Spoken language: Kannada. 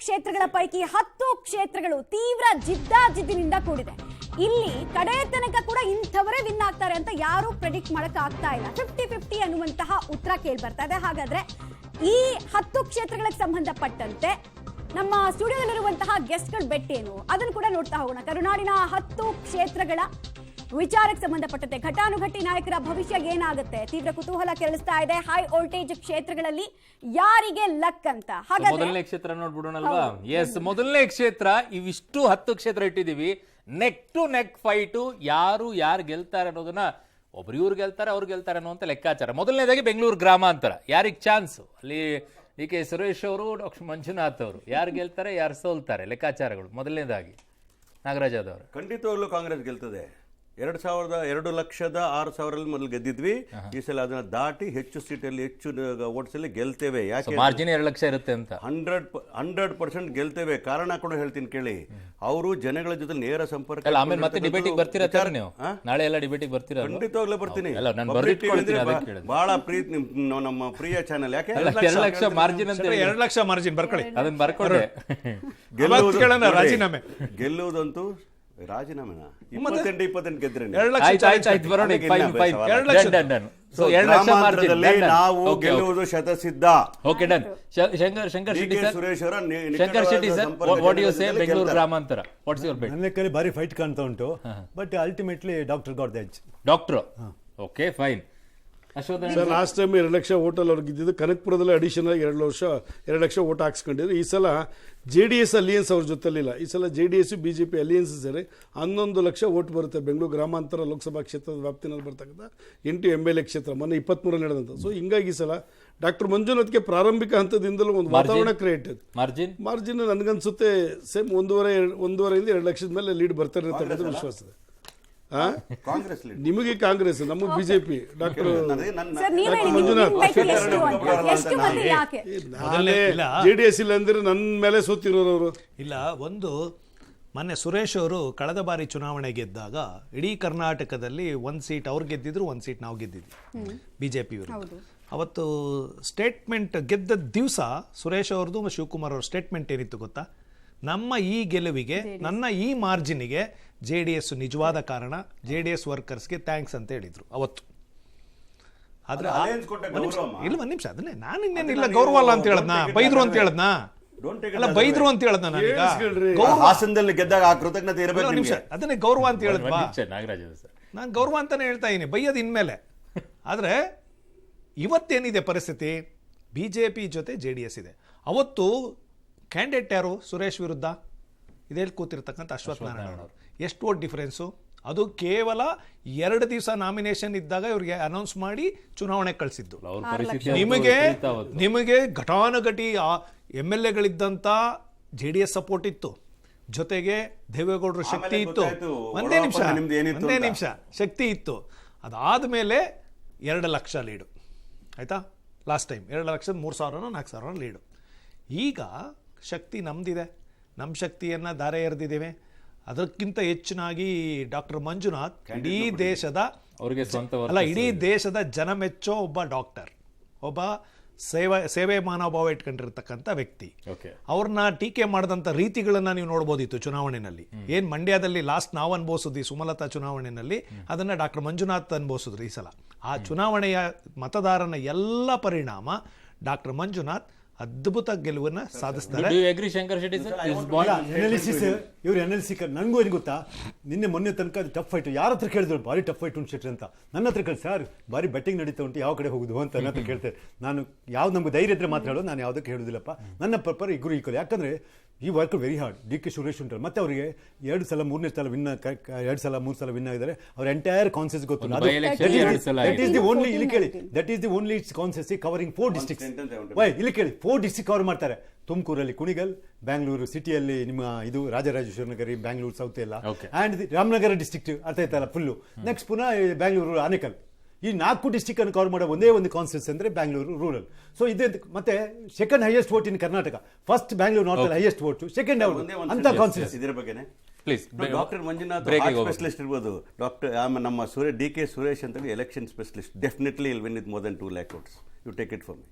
ಕ್ಷೇತ್ರಗಳ ಪೈಕಿ 10 ಕ್ಷೇತ್ರಗಳು ತೀವ್ರ ಜಿದ್ದಾಜಿದ್ದಿನಿಂದ ಕೂಡಿದೆ. ಇಲ್ಲಿ ಕಡೆ ತನಕ ಕೂಡ ಇಂಥವರೇ ವಿನ್ ಆಗ್ತಾರೆ ಅಂತ ಯಾರು ಪ್ರೆಡಿಕ್ಟ್ ಮಾಡಕ್ ಆಗ್ತಾ ಇಲ್ಲ. 50-50 ಅನ್ನುವಂತಹ ಉತ್ತರ ಕೇಳಿ ಬರ್ತಾ ಇದೆ. ಹಾಗಾದ್ರೆ ಈ 10 ಕ್ಷೇತ್ರಗಳಿಗೆ ಸಂಬಂಧಪಟ್ಟಂತೆ ನಮ್ಮ ಸ್ಟುಡಿಯೋದಲ್ಲಿರುವಂತಹ ಗೆಸ್ಟ್ಗಳ ಬೆಟ್ ಏನು ಅದನ್ನು ಕೂಡ ನೋಡ್ತಾ ಹೋಗೋಣ. ಕರುನಾಡಿನ 10 ಕ್ಷೇತ್ರಗಳ ವಿಚಾರಕ್ಕೆ ಸಂಬಂಧಪಟ್ಟಂತೆ ಘಟಾನುಘಟಿ ನಾಯಕರ ಭವಿಷ್ಯ ಏನಾಗುತ್ತೆ ತೀವ್ರ ಕುತೂಹಲ ಕೆರಳಿಸ್ತಾ ಇದೆ. ಹೈ ವೋಲ್ಟೇಜ್ ಕ್ಷೇತ್ರಗಳಲ್ಲಿ ಯಾರಿಗೆ ಲಕ್ ಅಂತ. ಹಾಗಾದ್ರೆ ಮೊದಲನೇ ಕ್ಷೇತ್ರ ನೋಡ್ಬಿಡೋಣಲ್ವಾ? ಎಸ್, ಮೊದಲನೇ ಕ್ಷೇತ್ರ. ಇವಿಷ್ಟು 10 ಕ್ಷೇತ್ರ ಇಟ್ಟಿದೀವಿ. Neck to neck fight. ಯಾರು ಗೆಲ್ತಾರೆ ಅನ್ನೋದನ್ನ ಒಬ್ರು ಇವ್ರು ಗೆಲ್ತಾರೆ ಅವ್ರು ಗೆಲ್ತಾರೆ ಅನ್ನುವಂತ ಲೆಕ್ಕಾಚಾರ. ಮೊದಲನೇದಾಗಿ ಬೆಂಗಳೂರು ಗ್ರಾಮಾಂತರ. ಯಾರಿಗೆ ಚಾನ್ಸ್? ಅಲ್ಲಿ ಡಿ ಕೆ ಸುರೇಶ್ ಅವರು, ಡಾಕ್ಟರ್ ಮಂಜುನಾಥ್ ಅವರು. ಯಾರು ಗೆಲ್ತಾರೆ ಯಾರು ಸೋಲ್ತಾರೆ ಲೆಕ್ಕಾಚಾರಗಳು. ಮೊದಲನೇದಾಗಿ ನಾಗರಾಜ್ ಅವರು. ಖಂಡಿತವಾಗ್ಲೂ ಕಾಂಗ್ರೆಸ್ ಗೆಲ್ತದೆ. 2,06,000 ಮೊದಲು ಗೆದ್ದಿದ್ವಿ. ಈ ಸಲ ಅದನ್ನ ದಾಟಿ ಹೆಚ್ಚು ಸೀಟಲ್ಲಿ ಹೆಚ್ಚು ಓಟ್ಸ್ ಅಲ್ಲಿ ಗೆಲ್ತೇವೆ. ಯಾಕೆ ಮಾರ್ಜಿನ್ 2 ಲಕ್ಷ ಇರುತ್ತೆ ಅಂತ 100% ಗೆಲ್ತೇವೆ. ಕಾರಣ ಕೂಡ ಹೇಳ್ತೀನಿ ಕೇಳಿ. ಅವರು ಜನಗಳ ಜೊತೆ ನೇರ ಸಂಪರ್ಕ. ಆಮೇಲೆ ಮತ್ತೆ ಡಿಬೇಟಿಗೆ ಬರ್ತೀರಾ ನೀವು? ನಾಳೆ ಎಲ್ಲ ಡಿಬೇಟಿಗೆ ಬರ್ತೀರಾ? ಖಂಡಿತವಾಗ್ಲೂ ಬರ್ತೀನಿ. ಬಹಳ ಪ್ರೀತಿ ನಮ್ಮ ಪ್ರಿಯ ಚಾನೆಲ್. ಯಾಕೆ 2 ಲಕ್ಷ ಮಾರ್ಜಿನ್ ಅಂತ 2 ಲಕ್ಷ ಮಾರ್ಜಿನ್ ಬರ್ಕೊಳ್ಳಿ, ಅದನ್ನ ಬರ್ಕೊಂಡ್ರೆ ರಾಜೀನಾಮೆ ಗೆಲ್ಲುವುದಂತೂ ರಾಜೀನಾಮೆನಾ 28 ಗೆದ್ರೆ ನಾವು ಗೆಲ್ಲುವುದು ಶತಸಿದ್ಧ. Okay, done. Shankar Shetty sir, what you say Bengaluru Gramantara? What's your bet? ನನ್ನ ಲೆಕ್ಕದಲ್ಲಿ ಭಾರಿ ಫೈಟ್ ಕಾಣ್ತಾ ಉಂಟು, but ultimately doctor got the edge. Doctor. Okay, fine. Sir, last time 2 lakh ಓಟಲ್ಲಿ ಅವ್ರಿಗೆ ಗೆದ್ದಿದ್ದು. ಕನಕಪುರದಲ್ಲಿ ಅಡಿಷನಲ್ ಆಗಿ 2 ಲಕ್ಷ ಓಟ್ ಹಾಕ್ಸ್ಕೊಂಡಿದ್ರು. ಈ ಸಲ JDS ಅಲಿಯನ್ಸ್ ಅವ್ರ ಜೊತೆಲಿಲ್ಲ. ಈ ಸಲ JDS BJP ಅಲಿಯನ್ಸ್ ಸೇರಿ 11 ಲಕ್ಷ ಓಟ್ ಬರುತ್ತೆ ಬೆಂಗಳೂರು ಗ್ರಾಮಾಂತರ ಲೋಕಸಭಾ ಕ್ಷೇತ್ರದ ವ್ಯಾಪ್ತಿನಲ್ಲಿ ಬರ್ತಕ್ಕಂಥ 8 MLA ಕ್ಷೇತ್ರ ಮೊನ್ನೆ 23 ನಡೆದಂತ. ಸೊ ಹಿಂಗಾಗಿ ಈ ಸಲ ಡಾಕ್ಟರ್ ಮಂಜುನಾಥ್ಗೆ ಪ್ರಾರಂಭಿಕ ಹಂತದಿಂದಲೂ ಒಂದು ವಾತಾವರಣ ಕ್ರಿಯೇಟ್ ಇದೆ. ಮಾರ್ಜಿನ್ ನನಗನ್ಸುತ್ತೆ ಸೇಮ್ 1.5 2 ಲಕ್ಷದ ಮೇಲೆ ಲೀಡ್ ಬರ್ತಾರೆ ಇರತಕ್ಕಂಥ ವಿಶ್ವಾಸ ಇದೆ. ನಿಮಗೆ ಕಾಂಗ್ರೆಸ್, ನಮಗೆ ಬಿಜೆಪಿ. ಡಾಕ್ಟರ್ ಮಂಜುನಾಥ್ JDS ಇಲ್ಲ ಅಂದ್ರೆ ನನ್ನ ಮೇಲೆ ಸೋತಿರೋರು ಇಲ್ಲ. ಒಂದು ಮೊನ್ನೆ ಸುರೇಶ್ ಅವರು ಕಳೆದ ಬಾರಿ ಚುನಾವಣೆ ಗೆದ್ದಾಗ ಇಡೀ ಕರ್ನಾಟಕದಲ್ಲಿ 1 ಸೀಟ್ ಅವ್ರು ಗೆದ್ದಿದ್ರು, 1 ಸೀಟ್ ನಾವು ಗೆದ್ದಿದ್ವಿ ಬಿಜೆಪಿ ಅವರು. ಅವತ್ತು ಸ್ಟೇಟ್ಮೆಂಟ್ ಗೆದ್ದ ದಿವಸ ಸುರೇಶ್ ಅವ್ರದ್ದು ಮತ್ತು ಶಿವಕುಮಾರ್ ಅವ್ರ ಸ್ಟೇಟ್ಮೆಂಟ್ ಏನಿತ್ತು ಗೊತ್ತಾ? ನಮ್ಮ ಈ ಗೆಲುವಿಗೆ, ನನ್ನ ಈ ಮಾರ್ಜಿನ್ಗೆ JDS ನಿಜವಾದ ಕಾರಣ, JDS ವರ್ಕರ್ಸ್ಗೆ ಥ್ಯಾಂಕ್ಸ್ ಅಂತ ಹೇಳಿದ್ರು ಅವತ್ತು. ಆದ್ರೆ ಇಲ್ಲ, 1 ನಿಮಿಷ, ಅದನ್ನೇ ನಾನು ಇನ್ನೇನಿಲ್ಲ ಗೌರವ ಅಲ್ಲ ಅಂತ ಹೇಳದ್ನಾ? ಬೈದ್ರು ಅಂತ ಹೇಳದ್ನಾ? ಅಲ್ಲ, ಬೈದ್ರು ಅಂತ ಹೇಳದ್ನ ನಾನೀಗ? ಹಾಸನದಲ್ಲಿ ಗೆದ್ದಾಗ ಆ ಕೃತಜ್ಞತೆ ಇರಬೇಕು. ನಿಮಿಷ, ಅದನ್ನೇ ಗೌರವ ಅಂತ ಹೇಳದ್ವಾ? ನಾನು ಗೌರವ ಅಂತಾನೆ ಹೇಳ್ತಾ ಇದೀನಿ, ಬೈಯೋದು ಇನ್ಮೇಲೆ. ಆದ್ರೆ ಇವತ್ತೇನಿದೆ ಪರಿಸ್ಥಿತಿ? BJP ಜೊತೆ JDS ಇದೆ. ಅವತ್ತು ಕ್ಯಾಂಡಿಡೇಟ್ ಯಾರು? ಸುರೇಶ್ ವಿರುದ್ಧ ಇದೇಳಿ ಕೂತಿರ್ತಕ್ಕಂಥ ಅಶ್ವಥ್ ನಾರಾಯಣ ಅವರು. ಎಷ್ಟು ವೋಟ್ ಡಿಫರೆನ್ಸು? ಅದು ಕೇವಲ 2 ದಿವಸ ನಾಮಿನೇಷನ್ ಇದ್ದಾಗ ಇವ್ರಿಗೆ ಅನೌನ್ಸ್ ಮಾಡಿ ಚುನಾವಣೆ ಕಳಿಸಿದ್ದು. ನಿಮಗೆ ಘಟಾನುಘಟಿ MLAಗಳಿದ್ದಂಥ JDS ಸಪೋರ್ಟ್ ಇತ್ತು, ಜೊತೆಗೆ ದೇವೇಗೌಡರ ಶಕ್ತಿ ಇತ್ತು. ಒಂದೇ ನಿಮಿಷ ಶಕ್ತಿ ಇತ್ತು. ಅದಾದ್ಮೇಲೆ 2 ಲಕ್ಷ ಲೀಡು ಆಯ್ತಾ? ಲಾಸ್ಟ್ ಟೈಮ್ 2 ಲಕ್ಷದ 3,000 4,000 ಲೀಡು. ಈಗ ಶಕ್ತಿ ನಮ್ದಿದೆ, ನಮ್ಮ ಶಕ್ತಿಯನ್ನ ದಾರೆ ಎರೆದಿದ್ದೇವೆ. ಅದಕ್ಕಿಂತ ಹೆಚ್ಚಿನಾಗಿ ಡಾಕ್ಟರ್ ಮಂಜುನಾಥ್ ಇಡೀ ದೇಶದ ಜನ ಮೆಚ್ಚೋ ಒಬ್ಬ ಡಾಕ್ಟರ್, ಒಬ್ಬ ಸೇವೆ ಮನೋಭಾವ ಇಟ್ಕೊಂಡಿರ್ತಕ್ಕಂಥ ವ್ಯಕ್ತಿ. ಅವ್ರನ್ನ ಟೀಕೆ ಮಾಡಿದಂಥ ರೀತಿಗಳನ್ನ ನೀವು ನೋಡ್ಬೋದಿತ್ತು ಚುನಾವಣೆಯಲ್ಲಿ. ಏನ್ ಮಂಡ್ಯದಲ್ಲಿ ಲಾಸ್ಟ್ ನಾವು ಅನುಭವಿಸಿದ್ವಿ ಸುಮಲತಾ ಚುನಾವಣೆಯಲ್ಲಿ, ಅದನ್ನ ಡಾಕ್ಟರ್ ಮಂಜುನಾಥ್ ಅನುಭವಿಸಿದ್ರು. ಈ ಸಲ ಆ ಚುನಾವಣೆಯ ಮತದಾರನ ಎಲ್ಲ ಪರಿಣಾಮ ಡಾಕ್ಟರ್ ಮಂಜುನಾಥ್ ಅದ್ಭುತ ಗೆಲುವನ್ನ ಸಾಧಿಸ್ತಾರೆ. ಇವ್ರು ಅನಾಲಿಸಿಸ್ ನನಗೂ ಏನು ಗೊತ್ತಾ, ಮೊನ್ನೆ ತನಕ ಟಫ್ ಫೈಟ್. ಯಾರ ಹತ್ರ ಕೇಳಿದ್ರು ಭಾರಿ ಟಫ್ ಫೈಟ್ ಉಂಟು ಶೆಟ್ಟಿ ಅಂತ. ನನ್ನ ಹತ್ರ ಕೇಳಿ ಸರ್ ಭಾರಿ ಬೆಟ್ಟಿಂಗ್ ನಡೀತಾ ಉಂಟು, ಯಾವ ಕಡೆ ಹೋಗುದು ಅಂತ ನನ್ನ ಹತ್ರ ಕೇಳ್ತಾರೆ. ನಾನು ಯಾವ್ದು ನಮ್ಗೆ ಧೈರ್ಯ ಇದ್ರೆ ಮಾತಾಡೋದು, ನಾನು ಯಾವುದಕ್ಕೆ ಹೇಳೋದಿಲ್ಲಪ್ಪ. ನನ್ನ ಪರ್ಪರ್ ಇಬ್ಬರು ಈಕ್ವಲ್. ಯಾಕಂದ್ರೆ ಈ work very hard. DK Suresh ಉಂಟು, ಮತ್ತೆ ಅವರಿಗೆ 2 ಸಲ 3ನೇ ಸಲ ವಿನ್, 2 ಸಲ 3 ಸಲ ವಿನ್ ಆಗಿದ್ದಾರೆ. ಅವ್ರ ಎಂಟೈರ್ ಕಾನ್ಸೆಸ್ ಗೊತ್ತು. That is the only constituency covering 4 districts. ಇಲ್ಲಿ ಕೇಳಿ 4 ಡಿಸ್ಟ್ರಿಕ್ಟ್ ಕವರ್ ಮಾಡ್ತಾರೆ. ತುಮಕೂರಲ್ಲಿ ಕುಣಿಗಲ್, ಬ್ಯಾಂಗ್ಳೂರು ಸಿಟಿಯಲ್ಲಿ ನಿಮ್ಮ ಇದು ರಾಜರಾಜೇಶ್ವರ ನಗರಿ, ಬ್ಯಾಂಗ್ಳೂರು ಸೌತ್ ಎಲ್ಲ, ಅಂಡ್ ರಾಮನಗರ ಡಿಸ್ಟ್ರಿಕ್ಟ್ ಅರ್ಥ ಆಯ್ತಲ್ಲ ಫುಲ್ಲು. ನೆಕ್ಸ್ಟ್ ಪುನಃ ಬ್ಯಾಂಗ್ಳೂರು ಆನೇಕಲ್. ಈ 4 ಡಿಸ್ಟ್ರಿಕ್ಟ್ ಅನ್ನು ಕವರ್ ಮಾಡೋ ಒಂದೇ ಒಂದು ಕಾನ್ಸ್ಟಿಟ್ಯೂನ್ಸಿ ಅಂದ್ರೆ ಬ್ಯಾಂಗ್ಳೂರು ರೂರಲ್. ಸೊ ಇದೆ. ಮತ್ತೆ second highest vote in Karnataka. First Bangalore north ಅಲ್ಲಿ ಹೈಯೆಸ್ಟ್ ವೋಟ್, ಸೆಕೆಂಡ್ ಅವರು ಅಂತ ಕಾನ್ಸ್ಟಿಟ್ಯೂನ್ಸಿ. ಇದರ ಬಗ್ಗೆ ಪ್ಲೀಸ್ ಡಾಕ್ಟರ್ ಮಂಜುನಾಥ್ ಸ್ಪೆಷಲಿಸ್ಟ್ ಇರ್ಬೋದು. ಡಾಕ್ಟರ್ ನಮ್ಮ DK ಸುರೇಶ್ ಅಂತ election specialist. Definitely will win with more than 2 lakh votes. You take it for me.